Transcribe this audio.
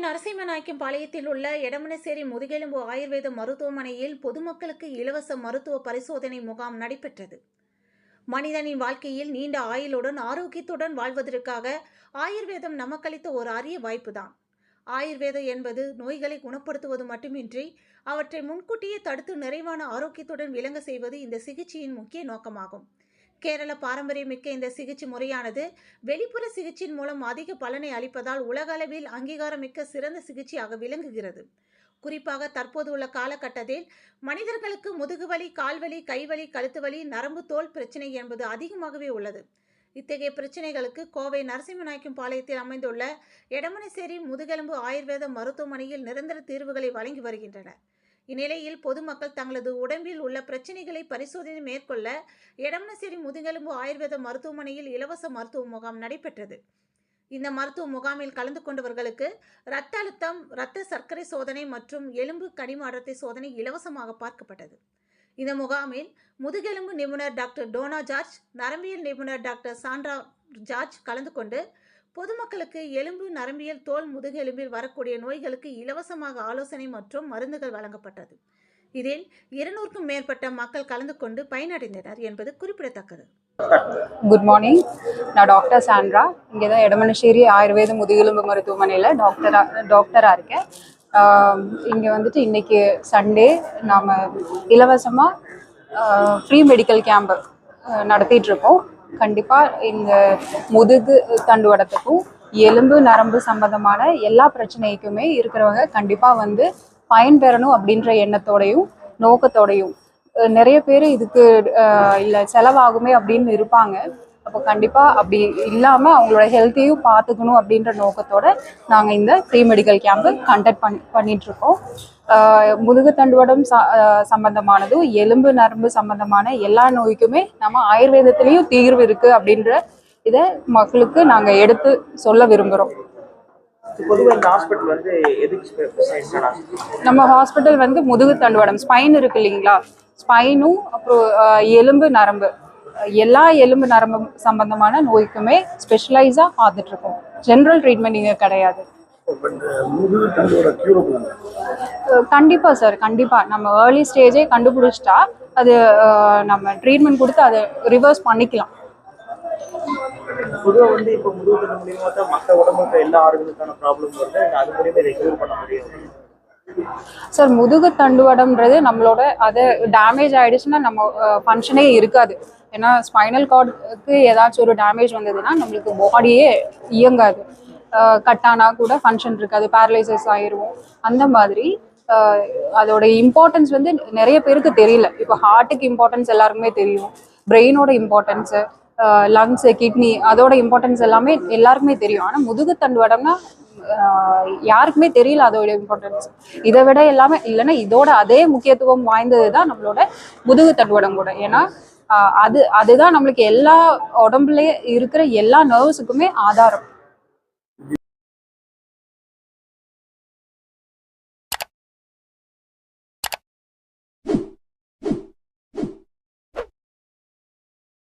நரசிம்மநாயக்கன்பாளையத்தில் உள்ள எடமனசேரி முதுகெலும்பு ஆயுர்வேத மருத்துவமனையில் பொதுமக்களுக்கு இலவச மருத்துவ பரிசோதனை முகாம் நடைபெற்றது. மனிதனின் வாழ்க்கையில் நீண்ட ஆயுளுடன் ஆரோக்கியத்துடன் வாழ்வதற்காக ஆயுர்வேதம் நமக்களித்த ஒரு அரிய வாய்ப்புதான். ஆயுர்வேதம் என்பது நோய்களை குணப்படுத்துவது மட்டுமின்றி அவற்றை முன்கூட்டியே தடுத்து நிறைவான ஆரோக்கியத்துடன் விளங்க செய்வது இந்த சிகிச்சையின் முக்கிய நோக்கமாகும். கேரள பாரம்பரியமிக்க இந்த சிகிச்சை முறையானது வெளிப்புற சிகிச்சையின் மூலம் அதிக பலனை அளிப்பதால் உலக அளவில் அங்கீகாரமிக்க சிறந்த சிகிச்சையாக விளங்குகிறது. குறிப்பாக தற்போது உள்ள காலகட்டத்தில் மனிதர்களுக்கு முதுகுவலி, கால்வலி, கைவலி, கழுத்து வலி, நரம்பு தோல் பிரச்சனை என்பது அதிகமாகவே உள்ளது. இத்தகைய பிரச்சனைகளுக்கு கோவை நரசிம்மநாயக்கன்பாளையத்தில் அமைந்துள்ள எடமனசேரி முதுகெலும்பு ஆயுர்வேத மருத்துவமனையில் நிரந்தர தீர்வுகளை வழங்கி வருகின்றனர். இந்நிலையில் பொதுமக்கள் தங்களது உடம்பில் உள்ள பிரச்சனைகளை பரிசோதனை மேற்கொள்ள எடமனசேரி முதுகெலும்பு ஆயுர்வேத மருத்துவமனையில் இலவச மருத்துவ முகாம் நடைபெற்றது. இந்த மருத்துவ முகாமில் கலந்து கொண்டவர்களுக்கு இரத்த அழுத்தம், இரத்த சர்க்கரை சோதனை மற்றும் எலும்பு கனிம அடர்த்தி சோதனை இலவசமாக பார்க்கப்பட்டது. இந்த முகாமில் முதுகெலும்பு நிபுணர் டாக்டர் டோனா ஜார்ஜ், நரம்பியல் நிபுணர் டாக்டர் சாண்ட்ரா ஜார்ஜ் கலந்து கொண்டு பொதுமக்களுக்கு எலும்பு, நரம்பியல், தோல், முதுகெலும்பில் வரக்கூடிய நோய்களுக்கு இலவசமாக ஆலோசனை மற்றும் மருந்துகள் வழங்கப்பட்டது. இதில் 200க்கும் மேற்பட்ட மக்கள் கலந்து கொண்டு பயனடைந்தனர் என்பது குறிப்பிடத்தக்கது. குட் மார்னிங், நான் டாக்டர் சாண்ட்ரா. இங்கே தான் எடமனசேரி ஆயுர்வேத முதுகெலும்பு மருத்துவமனையில் டாக்டராக இருக்கேன். இங்கே வந்துட்டு இன்னைக்கு சண்டே நாம் இலவசமாக ஃப்ரீ மெடிக்கல் கேம்ப் நடத்திட்டுருக்கோம். கண்டிப்பாக இந்த முதுகு தண்டுவடத்துக்கும் எலும்பு நரம்பு சம்பந்தமான எல்லா பிரச்சனைக்குமே இருக்கிறவங்க கண்டிப்பாக வந்து பயன்பெறணும் அப்படின்ற எண்ணத்தோடையும் நோக்கத்தோடையும் நிறைய பேர் இதுக்கு இல்லை செலவாகுமே அப்படின்னு இருப்பாங்க. அப்போ கண்டிப்பாக அப்படி இல்லாமல் அவங்களோட ஹெல்த்தையும் பார்த்துக்கணும் அப்படின்ற நோக்கத்தோட நாங்கள் இந்த ஃப்ரீ மெடிக்கல் கேம்பு கண்டக்ட் பண்ணிகிட்ருக்கோம். முதுகு தண்டுவடம் சம்பந்தமானதும் எலும்பு நரம்பு சம்பந்தமான எல்லா நோய்க்குமே நம்ம ஆயுர்வேதத்திலையும் தீர்வு இருக்குது அப்படின்ற இதை மக்களுக்கு நாங்கள் எடுத்து சொல்ல விரும்புகிறோம். நம்ம ஹாஸ்பிட்டல் வந்து முதுகு தண்டுவடம் ஸ்பைன் இருக்கு இல்லைங்களா, ஸ்பைனும் அப்புறம் எலும்பு நரம்பு எல்லா எலும்பு நரம்பு சம்பந்தமான நோய்க்குமே ஸ்பெஷலைஸாக பார்த்துட்டு இருக்கோம். ஜென்ரல் ட்ரீட்மெண்ட் இங்கே கிடையாது. கண்டிப்பா சார், கண்டிப்பா நம்ம ஏர்லி ஸ்டேஜே கண்டுபிடிச்சிட்டா அது நம்ம ட்ரீட்மெண்ட் கொடுத்து அதை ரிவர்ஸ் பண்ணிக்கலாம். பொதுவாக வந்து இப்போ முதுகு தண்டு மூலியமா தான் மற்ற உடம்புக்கு எல்லா ஆரோக்கியத்துக்கான ப்ராப்ளம் வருது. அது மூலியமா இதை க்யூர் பண்ண முடியும் சார். முதுகு தண்டுவடம்ன்றது நம்மளோட அதை டேமேஜ் ஆயிடுச்சுன்னா நம்ம ஃபங்க்ஷனே இருக்காது. ஏன்னா ஸ்பைனல் கார்டுக்கு ஏதாச்சும் ஒரு டேமேஜ் வந்ததுன்னா நம்மளுக்கு பாடியே இயங்காது. கட்டானா கூட ஃபங்க்ஷன் இருக்காது, பேரலைசஸ் ஆயிடுவோம். அந்த மாதிரி அதோட இம்பார்ட்டன்ஸ் வந்து நிறைய பேருக்கு தெரியல. இப்போ ஹார்ட்டுக்கு இம்பார்ட்டன்ஸ் எல்லாருக்குமே தெரியும், பிரெயினோட இம்பார்ட்டன்ஸு, லங்ஸு, கிட்னி அதோட இம்பார்ட்டன்ஸ் எல்லாமே எல்லாருக்குமே தெரியும். ஆனால் முதுகு தண்டுவடம்னா யாருக்குமே தெரியல அதோட இம்பார்ட்டன்ஸ். இதை விட எல்லாமே இல்லைன்னா இதோட அதே முக்கியத்துவம் வாய்ந்தது தான் நம்மளோட முதுகு தண்டுவடம் கூட. ஏன்னா அதுதான் நம்மளுக்கு எல்லா உடம்புல இருக்கிற எல்லா நர்வ்ஸுக்குமே ஆதாரம்.